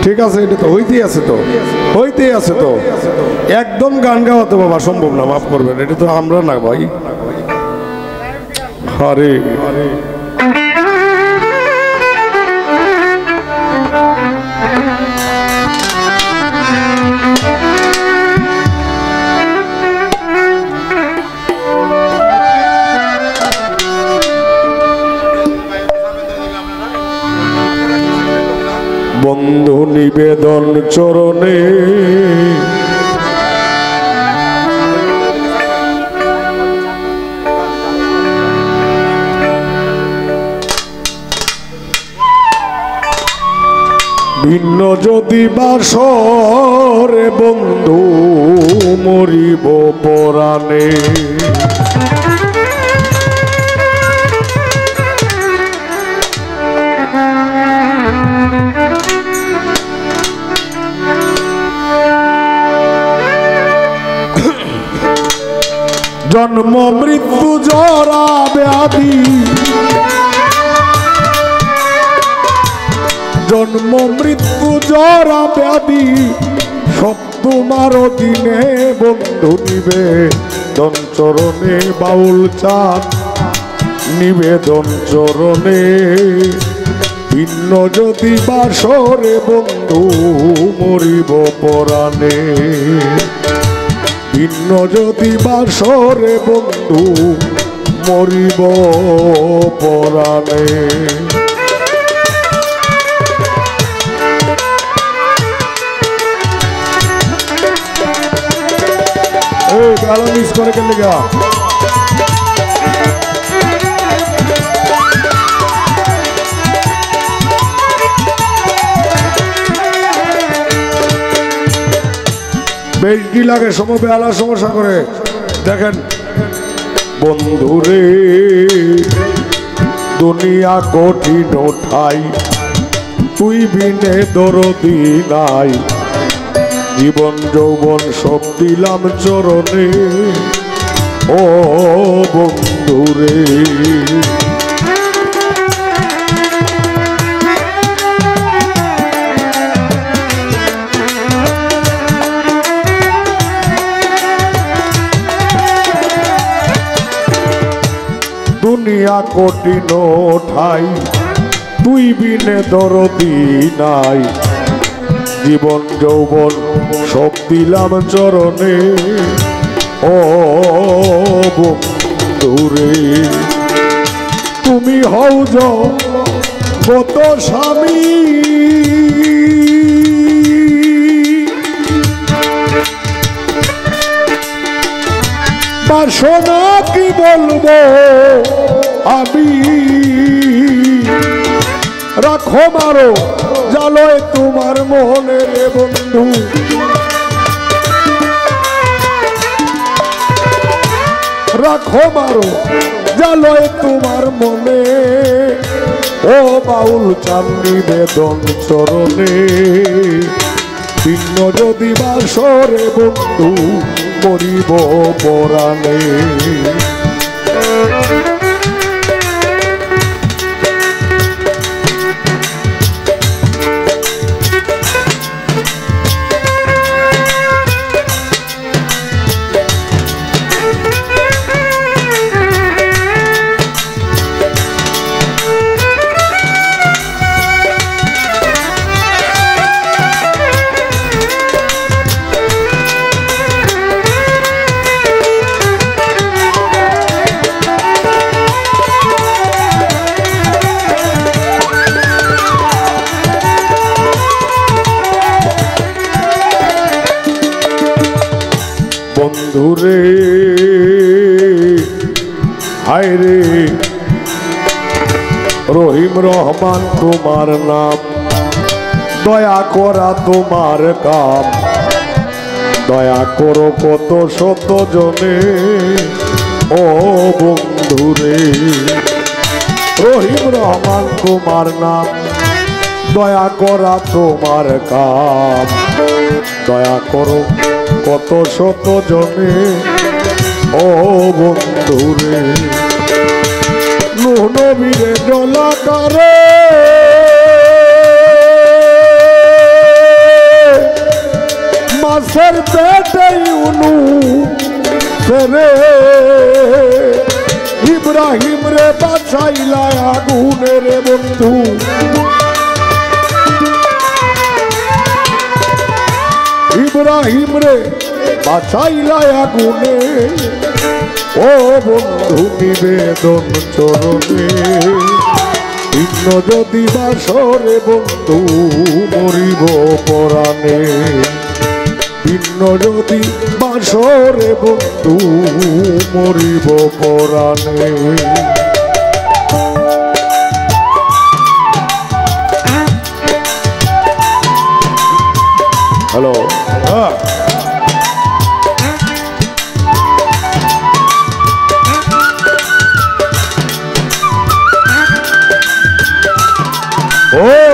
ঠিক আছে, এটা তো হইতেই আছে, তো হইতেই আছে, তো একদম গান গাওয়া তো বাবা সম্ভব না, মাফ করবেন, এটা তো আমরা না ভাই। হরে হরে বন্ধু নিবেদন চরণে ভিন্ন যদি বাসরে বন্ধু মরিব পরাণে জন্ম মৃত্যু জরা ব্যাধি, জন্ম মৃত্যু জরা ব্যাধি সব তোমার দিনে বন্ধু নিবেদন চরণে বাউল চাঁদ নিবেদন চরণে ভিন্ন যদি বাসরে বন্ধু মরিব পরাণে ভিন্ন যদি বাসরে বন্ধু মরিব পরাণে এই গালা মিস করে কেন গা বেশি লাগে সময় বেলা সমস্যা করে দেখেন বন্ধুরে দুনিয়া কঠিন ঠাই তুই বিনে দরদি নাই জীবন যৌবন সব দিলাম চরণে ও বন্ধুরে দুনিয়া কঠিন ঠাই তুই বিনে দরদি নাই জীবন যৌবন সব দিলাম চরণে ও বন্ধুরে তুমি হও যত স্বামী বাসনা কি বলবো আমি রাখো মারো জালয় তোমার মনে রে বন্ধু রাখো মারো জালয় তোমার মনে ও বাউল চাঁদ নিবেদন চরণে ভিন্ন যদি বাসরে বন্ধু মরিব পরাণে বন্ধুরে হায় রে রহিম রহমান তোমার নাম দয়া করা তোমার কাম দয়া করো কত শত জনে ও বন্ধুরে রহিম রহমান তোমার নাম দয়া করা তোমার কাম দয়া করো কত শত জনে ও বন্ধুরে নূহ নবীরে জলাকারে মাছের পেটে উনু রে ইব্রাহিম রে বাঁচাইলা আগুনে রে বন্ধু ইব্রাহিম রে বাঁচাইলা আগুনে ও বন্ধু নিবেদন চরণে ভিন্ন যদি বাসরে বন্ধু মরিব পরাণে ভিন্ন যদি বাসরে বন্ধু মরিব পরাণে হ্যালো হ্যাঁ ও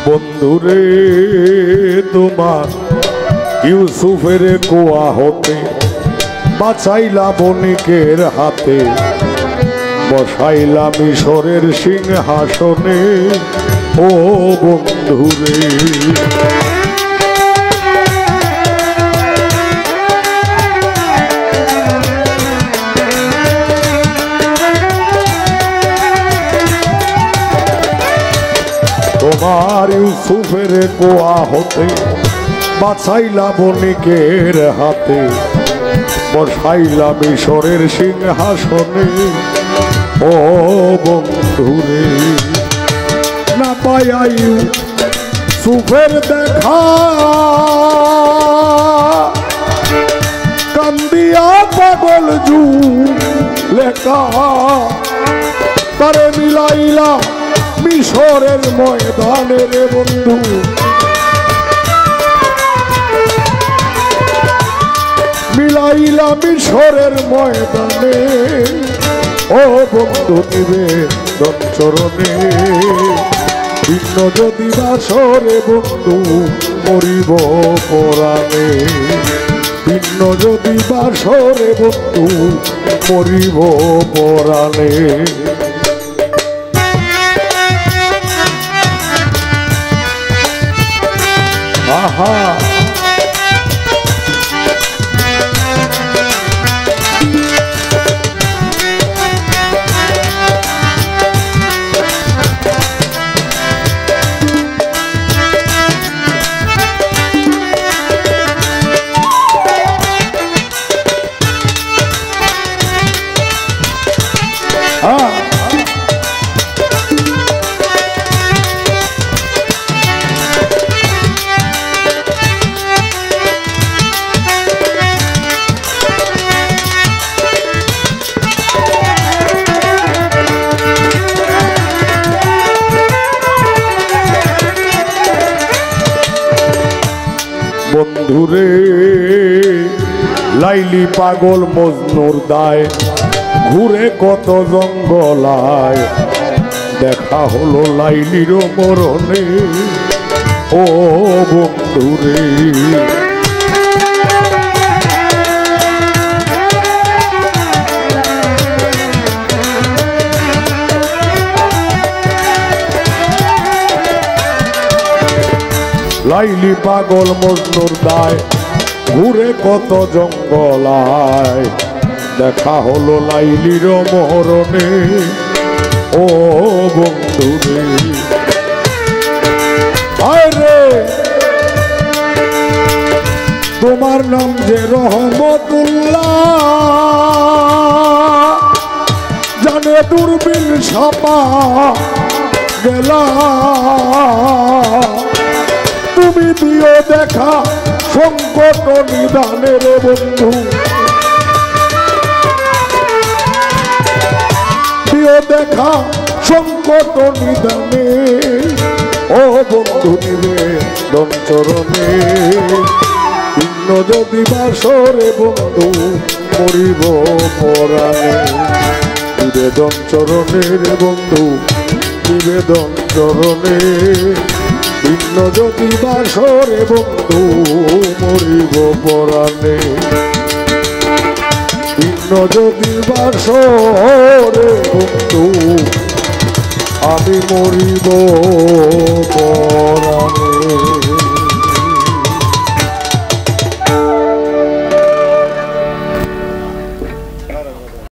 বন্ধুরে তোমার ইউসুফের কুয়া হতে বাঁচাইলা বণিকের হাতে বসাইলা মিশরের সিংহাসনে ও বন্ধুরে তোমার ইউসুফের কুয়া হতে বাঁচাইলা বণিকের হাতে বসাইলা মিশরের সিংহাসনে ও বন্ধুরে না পাইয়া ইউসুফের দেখা কান্দিয়া পাগল জু লেখা তারে মিলাইলা মিশরের ময়দানে রে বন্ধু মিলাইলা মিশরের ময়দানে ও বন্ধু নিবেদন চরণে ভিন্ন যদি বাসরে বন্ধু মরিব পরাণে ভিন্ন যদি বাসরে বন্ধু মরিব পরাণে আহা বন্ধুরে লাইলি পাগল মজনুর দায় ঘুরে কত জঙ্গলায় দেখা হলো লাইলির মরণে ও বন্ধুরে লাইলি পাগল মজনুর দায় ঘুরে কত জঙ্গলায় দেখা হলো লাইলির মরণে ও বন্ধুরে আরে তোমার নাম যে রহমতুল্লাহ জানে দূরবীন সাপা গেলা তুমি দিও দেখা সংকট নিদানের বন্ধু দিও দেখা সংকট নিদানে ও বন্ধু নিবেদন চরণে ভিন্ন যদি বাসরে বন্ধু মরিব পরাণে নিবেদন চরণে রে বন্ধু নিবেদন চরণে ভিন্ন যদি বাসরে বন্ধু মরিব পরাণে ভিন্ন যদি বাসরে বন্ধু আমি মরিব পরাণে